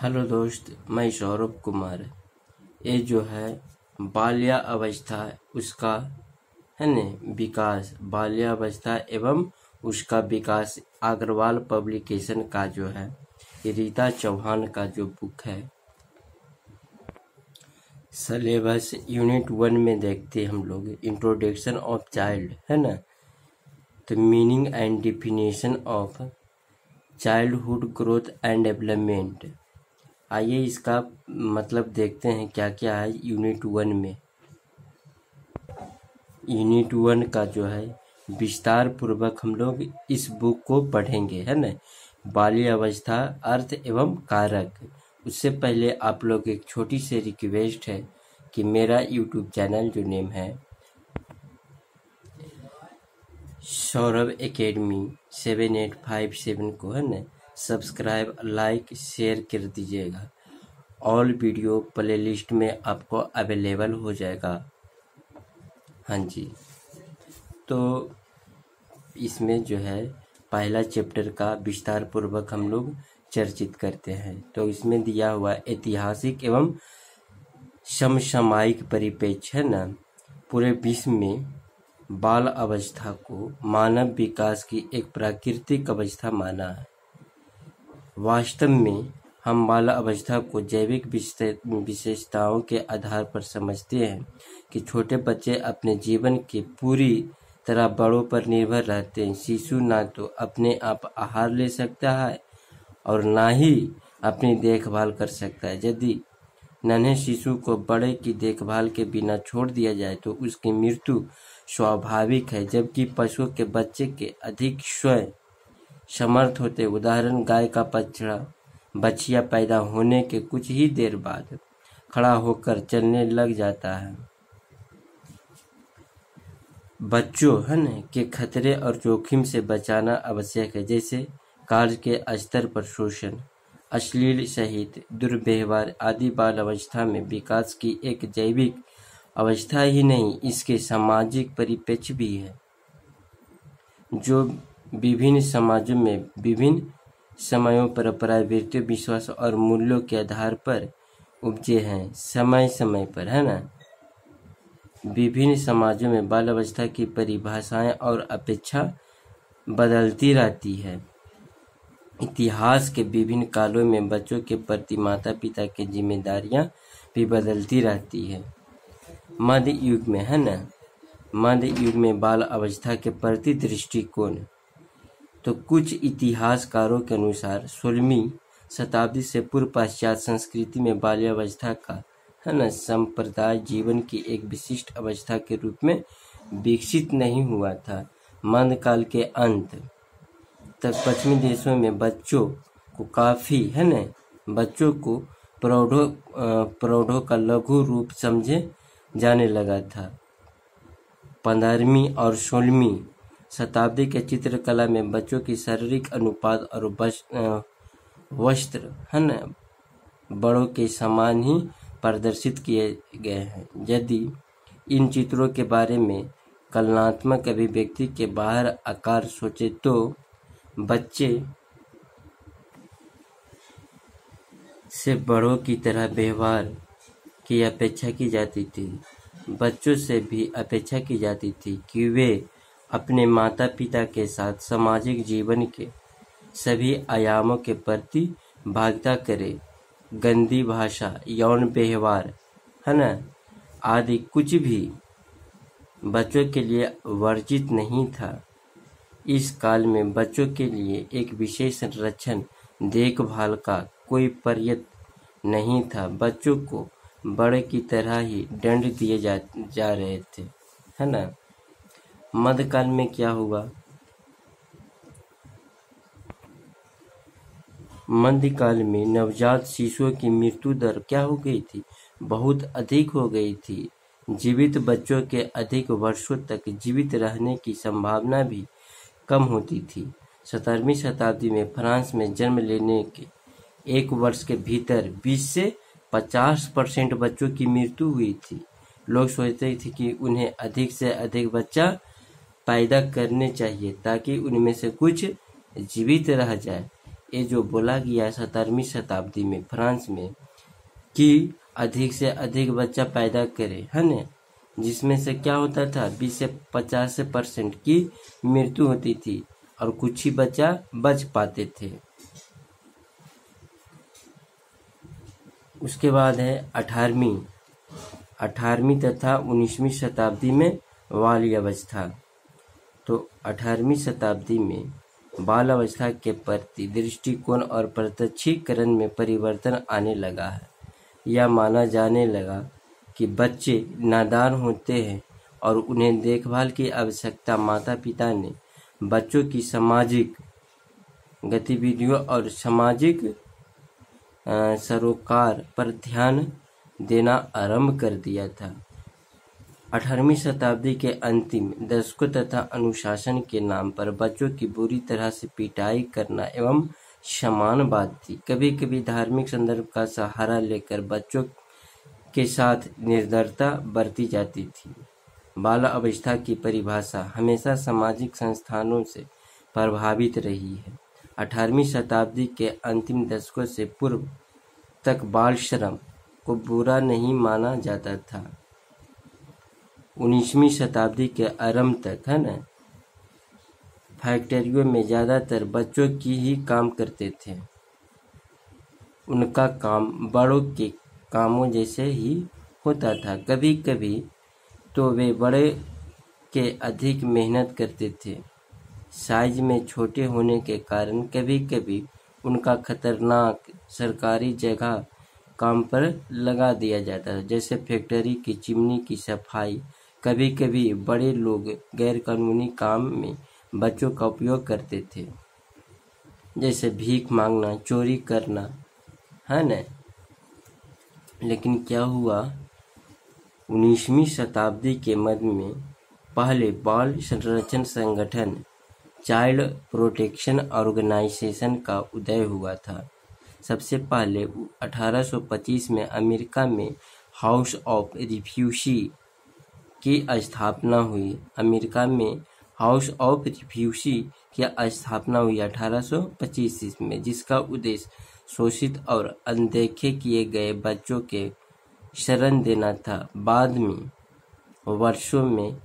Hello दोस्त, मैं सौरभ कुमार। ये जो है बाल्या अवस्था उसका है न विकास, बाल्यावस्था एवं उसका विकास अग्रवाल पब्लिकेशन का जो है ये रीता चौहान का जो बुक है। सिलेबस यूनिट 1 में देखते हम लोग इंट्रोडक्शन ऑफ चाइल्ड है ना, तो meaning and definition of childhood growth and development. आइए इसका मतलब देखते हैं क्या क्या है यूनिट 1 में। यूनिट 1 का जो है विस्तार पूर्वक हम लोग इस बुक को पढ़ेंगे है ना। बाल्य अवस्था, अर्थ एवं कारक। उससे पहले आप लोग एक छोटी सी रिक्वेस्ट है कि मेरा यूट्यूब चैनल जो नेम है सौरभ एकेडमी 7857 को है ना सब्सक्राइब, लाइक, शेयर कर दीजिएगा। ऑल वीडियो प्लेलिस्ट में आपको अवेलेबल हो जाएगा। हाँ जी, तो इसमें जो है पहला चैप्टर का विस्तार पूर्वक हम लोग चर्चित करते हैं। तो इसमें दिया हुआ ऐतिहासिक एवं समसामयिक परिप्रेक्ष्य है ना। पूरे विश्व में बाल अवस्था को मानव विकास की एक प्राकृतिक अवस्था माना है। वास्तव में हम बाल अवस्था को जैविक विशेषताओं के आधार पर समझते हैं कि छोटे बच्चे अपने जीवन के पूरी तरह बड़ों पर निर्भर रहते हैं। शिशु ना तो अपने आप आहार ले सकता है और ना ही अपनी देखभाल कर सकता है। यदि नन्हे शिशु को बड़े की देखभाल के बिना छोड़ दिया जाए तो उसकी मृत्यु स्वाभाविक है, जबकि पशुओं के बच्चे के अधिक स्वयं समर्थ होते। उदाहरण, गाय का बछिया पैदा होने के कुछ ही देर बाद खड़ा होकर चलने लग जाता है। बच्चों है न के खतरे और जोखिम से बचाना आवश्यक है, जैसे कार्य के स्तर पर शोषण, अश्लील सहित दुर्व्यवहार आदि बाल अवस्था में विकास की एक जैविक अवस्था ही नहीं, इसके सामाजिक परिप्रेक्ष्य भी है, जो विभिन्न समाजों में विभिन्न समयों पर प्रवृत्तियों, विश्वास और मूल्यों के आधार पर उपजे हैं। समय समय पर है ना विभिन्न समाजों में बाल अवस्था की परिभाषाएं और अपेक्षा बदलती रहती है। इतिहास के विभिन्न कालों में बच्चों के प्रति माता पिता की जिम्मेदारियां भी बदलती रहती है। मध्य युग में है ना, मध्य युग में बाल अवस्था के प्रति दृष्टिकोण, तो कुछ इतिहासकारों के अनुसार 16वीं शताब्दी से पूर्व पाश्चात्य संस्कृति में बाल्यावस्था का है ना संप्रदाय जीवन की एक विशिष्ट अवस्था के रूप में विकसित नहीं हुआ था। मध्यकाल के अंत तक पश्चिमी देशों में बच्चों को काफी है ना बच्चों को प्रौढ़ों का लघु रूप समझे जाने लगा था। 15वीं और 16वीं शताब्दी के चित्रकला में बच्चों की शारीरिक अनुपात और वस्त्र है न बड़ों के समान ही प्रदर्शित किए गए हैं। यदि इन चित्रों के बारे में कलात्मक अभिव्यक्ति के बाहर आकार सोचे तो बच्चे से बड़ों की तरह व्यवहार की अपेक्षा की जाती थी। बच्चों से भी अपेक्षा की जाती थी कि वे अपने माता पिता के साथ सामाजिक जीवन के सभी आयामों के प्रति भागता करे। गंदी भाषा, यौन व्यवहार है ना आदि कुछ भी बच्चों के लिए वर्जित नहीं था। इस काल में बच्चों के लिए एक विशेष संरक्षण देखभाल का कोई प्रयत्न नहीं था। बच्चों को बड़े की तरह ही दंड दिए जा रहे थे है ना। मध्यकाल में क्या हुआ? मध्यकाल में नवजात शिशुओं की मृत्यु दर क्या हो गई थी? बहुत अधिक हो गई थी। जीवित बच्चों के अधिक वर्षों तक जीवित रहने की संभावना भी कम होती थी। 17वीं शताब्दी में फ्रांस में जन्म लेने के एक वर्ष के भीतर 20 से 50% बच्चों की मृत्यु हुई थी। लोग सोचते थे कि उन्हें अधिक से अधिक बच्चा पैदा करने चाहिए ताकि उनमें से कुछ जीवित रह जाए। ये जो बोला गया 17वीं शताब्दी में फ्रांस में कि अधिक से अधिक बच्चा पैदा करे, है न, जिसमें से क्या होता था 20 से 50% की मृत्यु होती थी और कुछ ही बच्चा बच पाते थे। उसके बाद है 18वीं तथा 19वीं शताब्दी में बाल अवस्था। तो 18वीं शताब्दी में बाल अवस्था के प्रति दृष्टिकोण और प्रत्यक्षीकरण में परिवर्तन आने लगा है। यह माना जाने लगा कि बच्चे नादान होते हैं और उन्हें देखभाल की आवश्यकता माता पिता ने बच्चों की सामाजिक गतिविधियों और सामाजिक सरोकार पर ध्यान देना आरंभ कर दिया था। 18वीं शताब्दी के अंतिम दशकों तथा अनुशासन के नाम पर बच्चों की बुरी तरह से पिटाई करना एवं समानवाद थी। कभी कभी धार्मिक संदर्भ का सहारा लेकर बच्चों के साथ निर्दयता बरती जाती थी। बाल अवस्था की परिभाषा हमेशा सामाजिक संस्थानों से प्रभावित रही है। 18वीं शताब्दी के अंतिम दशकों से पूर्व तक बाल श्रम को बुरा नहीं माना जाता था। 19वीं शताब्दी के आरंभ तक, है ना, फैक्ट्रियों में ज्यादातर बच्चों की ही काम करते थे। उनका काम बड़ों के कामों जैसे ही होता था। कभी कभी तो वे बड़े के अधिक मेहनत करते थे। साइज में छोटे होने के कारण कभी कभी उनका खतरनाक सरकारी जगह काम पर लगा दिया जाता था, जैसे फैक्ट्री की चिमनी की सफाई। कभी कभी बड़े लोग गैरकानूनी काम में बच्चों का उपयोग करते थे, जैसे भीख मांगना, चोरी करना, है न। लेकिन क्या हुआ, 19वीं शताब्दी के मध्य में पहले बाल संरक्षण संगठन चाइल्ड प्रोटेक्शन ऑर्गेनाइजेशन का उदय हुआ था। सबसे पहले 1825 में अमेरिका में हाउस ऑफ रिफ्यूजी की स्थापना हुई। अमेरिका में हाउस ऑफ रिफ्यूजी की स्थापना हुई 1825 में, जिसका उद्देश्य शोषित और अनदेखे किए गए बच्चों के शरण देना था। बाद में वर्षों में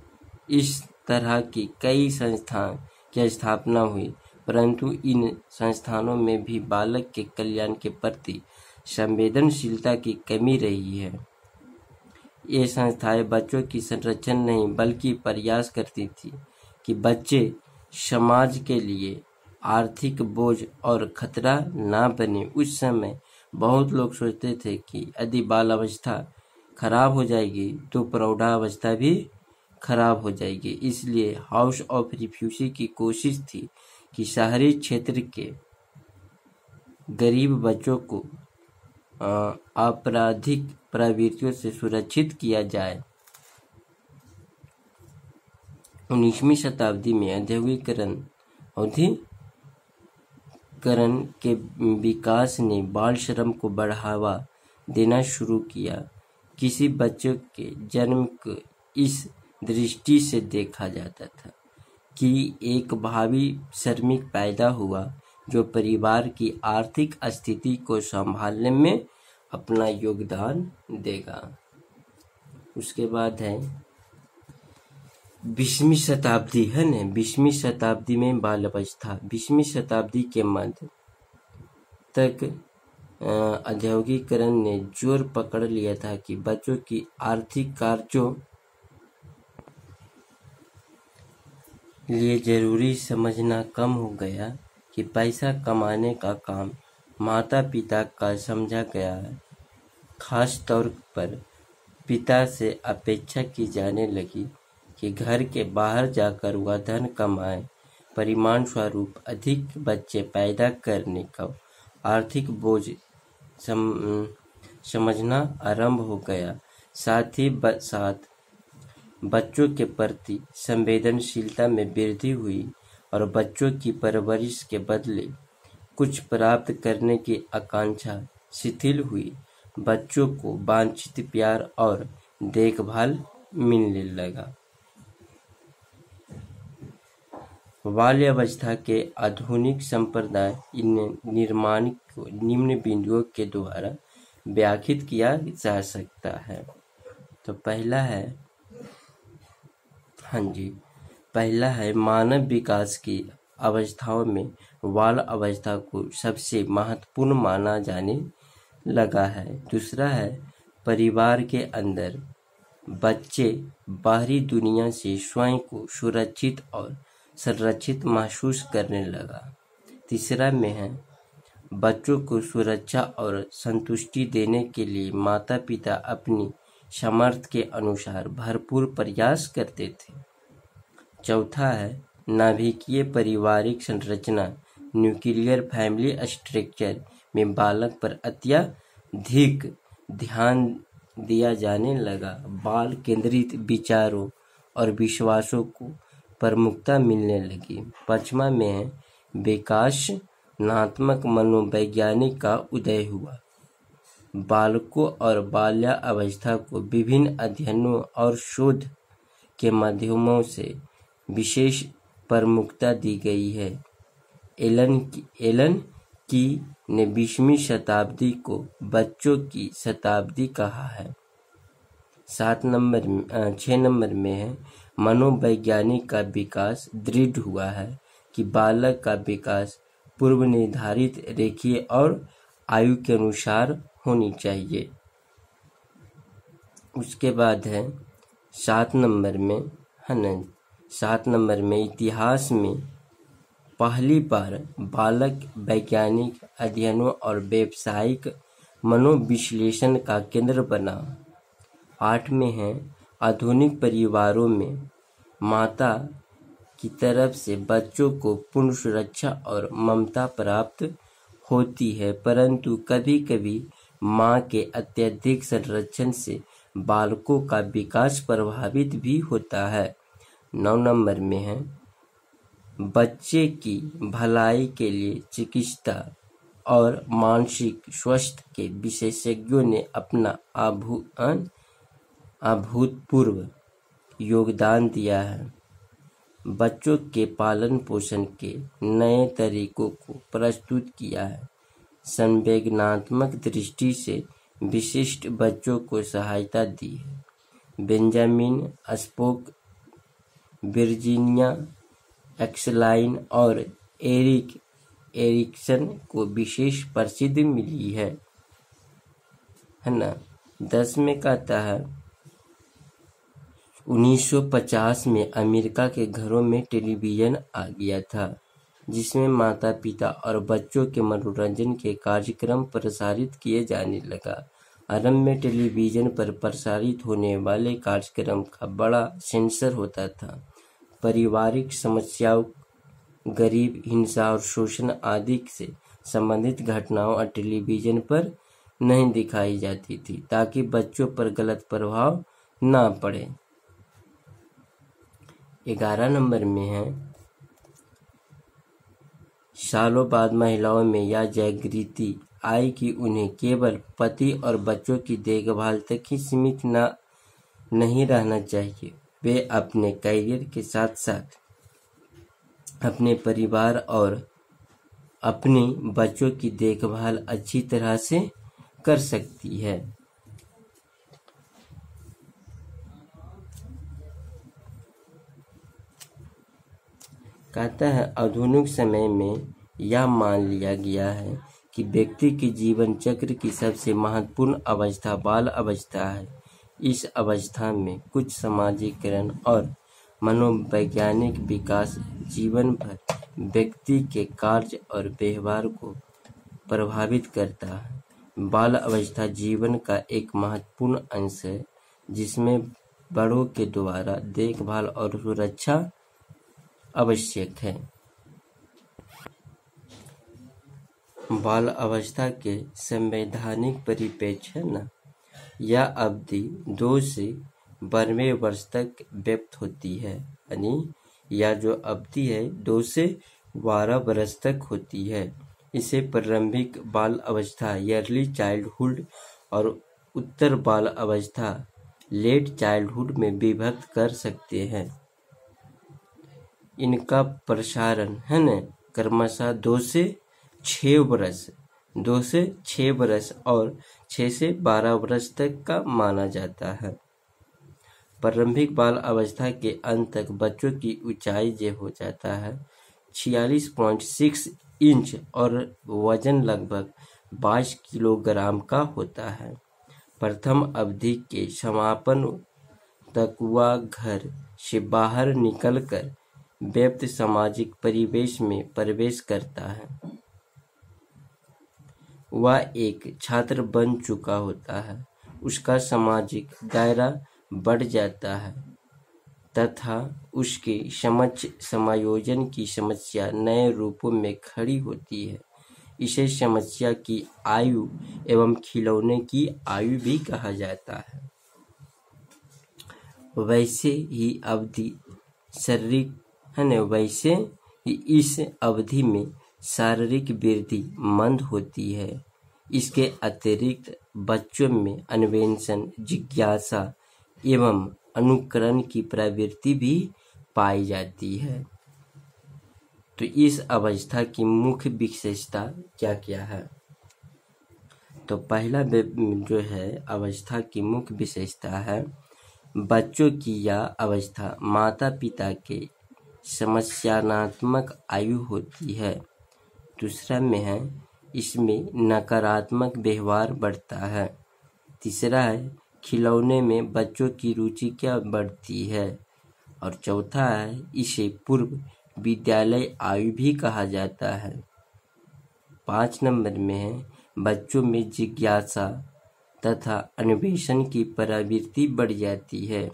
इस तरह की कई संस्थान की स्थापना हुई, परंतु इन संस्थानों में भी बालक के कल्याण के प्रति संवेदनशीलता की कमी रही है। ये संस्थाएं बच्चों की संरक्षण नहीं बल्कि प्रयास करती थी कि बच्चे समाज के लिए आर्थिक बोझ और खतरा ना बने। उस समय बहुत लोग सोचते थे कि यदि बाल अवस्था खराब हो जाएगी तो प्रौढ़ावस्था भी खराब हो जाएगी। इसलिए हाउस ऑफ रिफ्यूजी की कोशिश थी कि शहरी क्षेत्र के गरीब बच्चों को आपराधिक प्रवृत्तियों से सुरक्षित किया जाए। 19वीं शताब्दी में औद्योगिकरण के विकास ने बाल श्रम को बढ़ावा देना शुरू किया। किसी बच्चे के जन्म को इस दृष्टि से देखा जाता था कि एक भावी श्रमिक पैदा हुआ जो परिवार की आर्थिक स्थिति को संभालने में अपना योगदान देगा। उसके बाद है 20वीं शताब्दी, है न। 20वीं शताब्दी में बाल अवस्था। 20वीं शताब्दी के मध्य तक औद्योगिकरण ने जोर पकड़ लिया था कि बच्चों की आर्थिक कार्यों लिए जरूरी समझना कम हो गया कि पैसा कमाने का काम माता पिता का समझा गया है। खास तौर पर पिता से अपेक्षा की जाने लगी कि घर के बाहर जाकर वह धन कमाए। परिणाम स्वरूप अधिक बच्चे पैदा करने का आर्थिक बोझ समझना आरंभ हो गया। साथ ही साथ बच्चों के प्रति संवेदनशीलता में वृद्धि हुई और बच्चों की परवरिश के बदले कुछ प्राप्त करने की आकांक्षा शिथिल हुई। बच्चों को वांछित प्यार और देखभाल मिलने लगा। बाल्यावस्था के आधुनिक संप्रदाय निर्माण को निम्न बिंदुओं के द्वारा व्याख्यात किया जा सकता है। तो पहला है मानव विकास की अवस्थाओं में बाल अवस्था को सबसे महत्वपूर्ण माना जाने लगा है। दूसरा है परिवार के अंदर बच्चे बाहरी दुनिया से स्वयं को सुरक्षित और संरक्षित महसूस करने लगा। तीसरा में है बच्चों को सुरक्षा और संतुष्टि देने के लिए माता पिता अपनी सामर्थ्य के अनुसार भरपूर प्रयास करते थे। चौथा है नाभिकीय पारिवारिक संरचना न्यूक्लियर फैमिली स्ट्रक्चर में बालक पर अत्यधिक ध्यान दिया जाने लगा। बाल केंद्रित विचारों और विश्वासों को प्रमुखता मिलने लगी। पांचवा में है विकासनात्मक मनोवैज्ञानिक का उदय हुआ। बालकों और बाल्यावस्था को विभिन्न अध्ययनों और शोध के माध्यमों से विशेष प्रमुखता दी गई है। एलन की ने 20वीं शताब्दी को बच्चों की शताब्दी कहा है। 6 नंबर में है मनोवैज्ञानिक का विकास दृढ़ हुआ है कि बालक का विकास पूर्व निर्धारित रेखीय और आयु के अनुसार होनी चाहिए। उसके बाद है 7 नंबर में इतिहास में पहली बार बालक वैज्ञानिक अध्ययनों और व्यावसायिक मनोविश्लेषण का केंद्र बना। 8 में है आधुनिक परिवारों में माता की तरफ से बच्चों को पूर्ण सुरक्षा और ममता प्राप्त होती है, परंतु कभी-कभी मां के अत्यधिक संरक्षण से बालकों का विकास प्रभावित भी होता है। 9 नंबर में है बच्चे की भलाई के लिए चिकित्सा और मानसिक स्वास्थ्य के विशेषज्ञों ने अपना अभूतपूर्व योगदान दिया है। बच्चों के पालन पोषण के नए तरीकों को प्रस्तुत किया है। संवेदनात्मक दृष्टि से विशिष्ट बच्चों को सहायता दी है। बेंजामिन स्पोक, वर्जीनिया एक्सलाइन और एरिक एरिक्सन को विशेष प्रसिद्धि मिली है ना। 10 में कहता है 1950 में अमेरिका के घरों में टेलीविजन आ गया था, जिसमें माता पिता और बच्चों के मनोरंजन के कार्यक्रम प्रसारित किए जाने लगा। आरंभ में टेलीविजन पर प्रसारित होने वाले कार्यक्रम का बड़ा सेंसर होता था। पारिवारिक समस्याओं, गरीब, हिंसा और शोषण आदि से संबंधित घटनाओं टेलीविजन पर नहीं दिखाई जाती थी, ताकि बच्चों पर गलत प्रभाव न पड़े। 11 नंबर में है सालों बाद महिलाओं में यह जागृति आई कि उन्हें केवल पति और बच्चों की देखभाल तक ही सीमित नहीं रहना चाहिए। वे अपने करियर के साथ साथ अपने परिवार और अपने बच्चों की देखभाल अच्छी तरह से कर सकती है। कहता है आधुनिक समय में यह मान लिया गया है कि व्यक्ति के जीवन चक्र की सबसे महत्वपूर्ण अवस्था बाल अवस्था है। इस अवस्था में कुछ सामाजिकरण और मनोवैज्ञानिक विकास जीवन भर व्यक्ति के कार्य और व्यवहार को प्रभावित करता है। बाल अवस्था जीवन का एक महत्वपूर्ण अंश है, जिसमें बड़ों के द्वारा देखभाल और सुरक्षा आवश्यक है। बाल अवस्था के संवैधानिक परिप्रेक्ष्य न यह अवधि 2 से 12वें वर्ष तक व्यक्त होती है, यानी यह जो अवधि है 2 से 12 वर्ष तक होती है। इसे प्रारंभिक बाल अवस्था अर्ली चाइल्डहुड और उत्तर बाल अवस्था लेट चाइल्डहुड में विभक्त कर सकते हैं। इनका प्रसारण है न क्रमशः 2 से 6 वर्ष और 6 से 12 वर्ष तक का माना जाता है। प्रारंभिक बाल अवस्था के अंत तक बच्चों की ऊंचाई जो हो जाता है 46.6 इंच और वजन लगभग 22 किलोग्राम का होता है। प्रथम अवधि के समापन तक वह घर से बाहर निकलकर व्याप्त सामाजिक परिवेश में प्रवेश करता है। वह एक छात्र बन चुका होता है। उसका सामाजिक दायरा बढ़ जाता है तथा उसके समक्ष समायोजन की समस्या नए रूपों में खड़ी होती है। इसे समस्या की आयु एवं खिलौने की आयु भी कहा जाता है। वैसे ही अवधि शारीरिक है न वैसे ही इस अवधि में शारीरिक वृद्धि मंद होती है। इसके अतिरिक्त बच्चों में अन्वेषण, जिज्ञासा एवं अनुकरण की प्रवृत्ति भी पाई जाती है। तो इस अवस्था की मुख्य विशेषता क्या क्या है? तो पहला जो है अवस्था की मुख्य विशेषता है बच्चों की यह अवस्था माता पिता के समस्यात्मक आयु होती है। दूसरा में है इसमें नकारात्मक व्यवहार बढ़ता है। तीसरा है खिलौने में बच्चों की रुचि क्या बढ़ती है। और चौथा है इसे पूर्व विद्यालय आयु भी कहा जाता है। 5 नंबर में है बच्चों में जिज्ञासा तथा अन्वेषण की प्रवृत्ति बढ़ जाती है।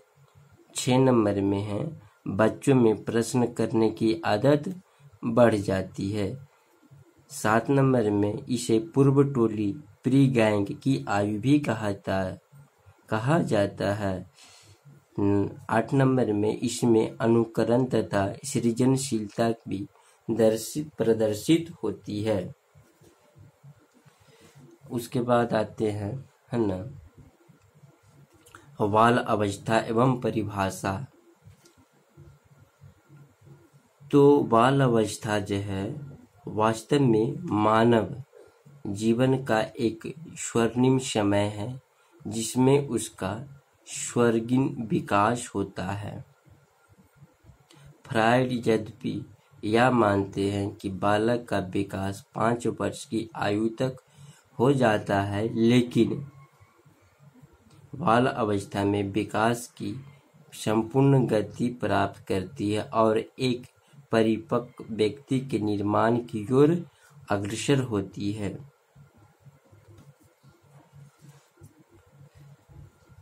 6 नंबर में है बच्चों में प्रश्न करने की आदत बढ़ जाती है। 7 नंबर में इसे पूर्व टोली प्री गैंग की आयु भी कहा जाता है। 8 नंबर में इसमें अनुकरण तथा सृजनशीलता भी प्रदर्शित होती है। उसके बाद आते हैं है ना बाल अवस्था एवं परिभाषा। तो बाल अवस्था जो है वास्तव में मानव जीवन का एक स्वर्णिम समय है जिसमें उसका स्वर्गीय विकास होता है। फ्रायड यद्यपि यह मानते हैं कि बालक का विकास 5 वर्ष की आयु तक हो जाता है, लेकिन बाल अवस्था में विकास की संपूर्ण गति प्राप्त करती है और एक परिपक्व व्यक्ति के निर्माण की ओर अग्रसर होती है।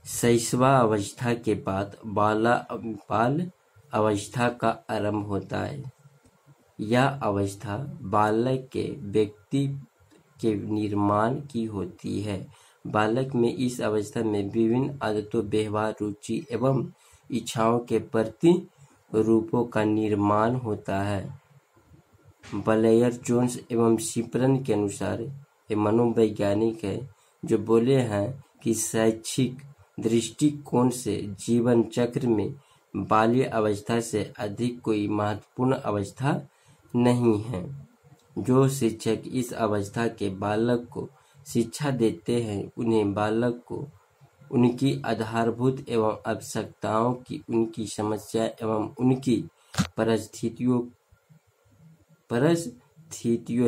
शैशवावस्था के बाद बाल अवस्था का आरंभ होता है। यह अवस्था बालक के व्यक्ति के निर्माण की होती है। बालक में इस अवस्था में विभिन्न आदतों, व्यवहार, रुचि एवं इच्छाओं के प्रति रूपों का निर्माण होता है। ब्लेयर, जोन्स एवं शिपरन के अनुसार ये मनोवैज्ञानिक है जो बोले हैं कि शैक्षिक दृष्टिकोण से जीवन चक्र में बाल्य अवस्था से अधिक कोई महत्वपूर्ण अवस्था नहीं है। जो शिक्षक इस अवस्था के बालक को शिक्षा देते हैं उन्हें बालक को उनकी आधारभूत एवं आवश्यकताओं की, उनकी समस्या एवं उनकी परिस्थितियों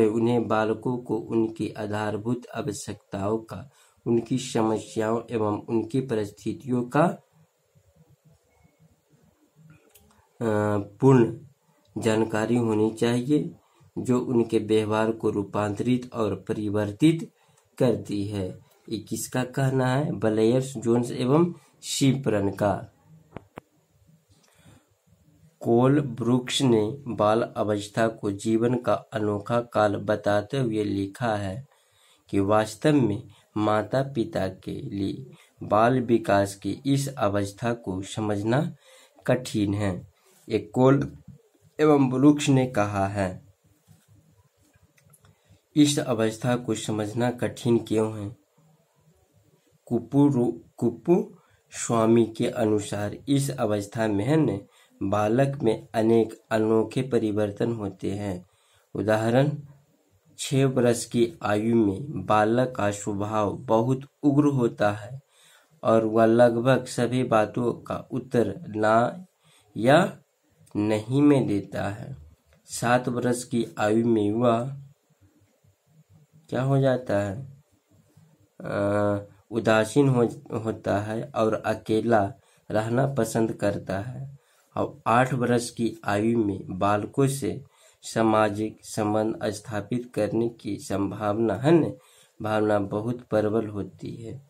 उन्हें बालकों को उनकी आधारभूत आवश्यकताओं का, उनकी समस्याओं एवं उनकी परिस्थितियों का पूर्ण जानकारी होनी चाहिए जो उनके व्यवहार को रूपांतरित और परिवर्तित करती है। ये किसका कहना है? ब्लेयर्स, जोन्स एवं शिपरन का। कोल ब्रुक्स ने बाल अवस्था को जीवन का अनोखा काल बताते हुए लिखा है कि वास्तव में माता पिता के लिए बाल विकास की इस अवस्था को समझना कठिन है। ये कोल एवं ब्रुक्स ने कहा है। इस अवस्था को समझना कठिन क्यों है? कुप्पू स्वामी के अनुसार इस अवस्था में है न बालक में अनेक अनोखे परिवर्तन होते हैं। उदाहरण, 6 वर्ष की आयु में बालक का स्वभाव बहुत उग्र होता है और वह लगभग सभी बातों का उत्तर ना या नहीं में देता है। 7 वर्ष की आयु में वह क्या हो जाता है, उदासीन होता है और अकेला रहना पसंद करता है। और 8 वर्ष की आयु में बालकों से सामाजिक संबंध स्थापित करने की भावना बहुत प्रबल होती है।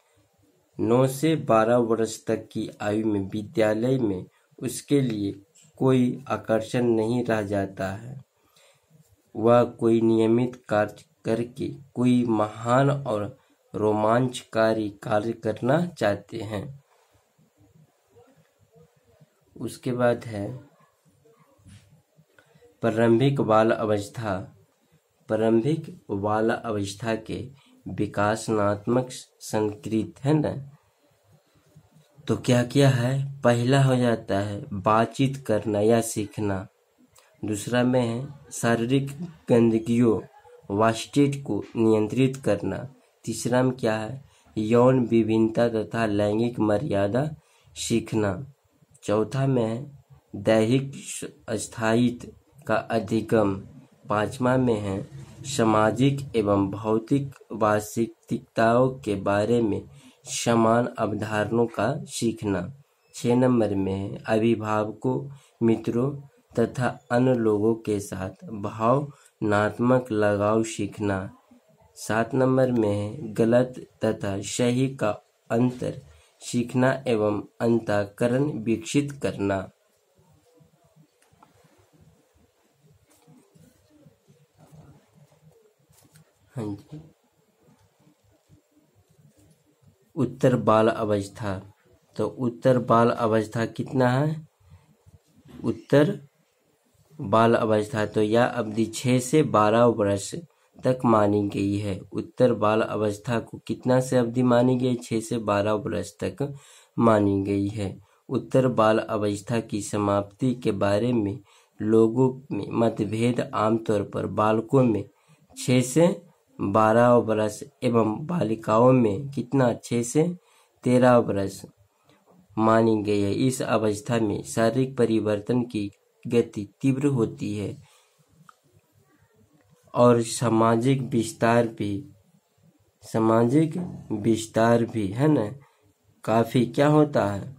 9 से 12 वर्ष तक की आयु में विद्यालय में उसके लिए कोई आकर्षण नहीं रह जाता है। वह कोई नियमित कार्य करके कोई महान और रोमांचकारी कार्य करना चाहते हैं। उसके बाद है प्रारंभिक बाल अवस्था। प्रारंभिक बाल अवस्था के विकासनात्मक संकेत है ना, तो क्या क्या है। पहला हो जाता है बातचीत करना या सीखना। दूसरा में है शारीरिक गंदगियों वास्टेज को नियंत्रित करना। तीसरा में क्या है, यौन विभिन्नता तथा लैंगिक मर्यादा सीखना। चौथा में है दैहिक स्थायित्व का अधिगम। 5वां में है सामाजिक एवं भौतिक वास्तविकताओं के बारे में समान अवधारणाओं का सीखना। 6 नंबर में है अभिभावकों, मित्रों तथा अन्य लोगों के साथ भावनात्मक लगाव सीखना। 7 नंबर में है गलत तथा सही का अंतर सीखना एवं अंतःकरण विकसित करना। हाँ जी। उत्तर बाल अवस्था। तो उत्तर बाल अवस्था कितना है, उत्तर बाल अवस्था तो यह अवधि 6 से 12 वर्ष तक मानी गई है। उत्तर बाल अवस्था को कितना से अवधि मानी गई, 6 से 12 वर्ष तक मानी गई है। उत्तर बाल अवस्था की समाप्ति के बारे में लोगों में मतभेद आमतौर पर बालकों में 6 से 12 वर्ष एवं बालिकाओं में कितना 6 से 13 वर्ष मानी गई है। इस अवस्था में शारीरिक परिवर्तन की गति तीव्र होती है और सामाजिक विस्तार भी है ना काफी क्या होता है,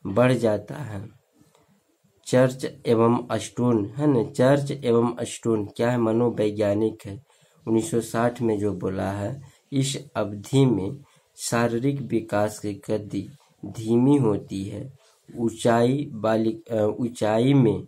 बढ़ जाता है। चर्च एवं स्टोन है ना, चर्च एवं स्टोन क्या है, मनोवैज्ञानिक है, 1960 में जो बोला है। इस अवधि में शारीरिक विकास की गति धीमी होती है। ऊंचाई में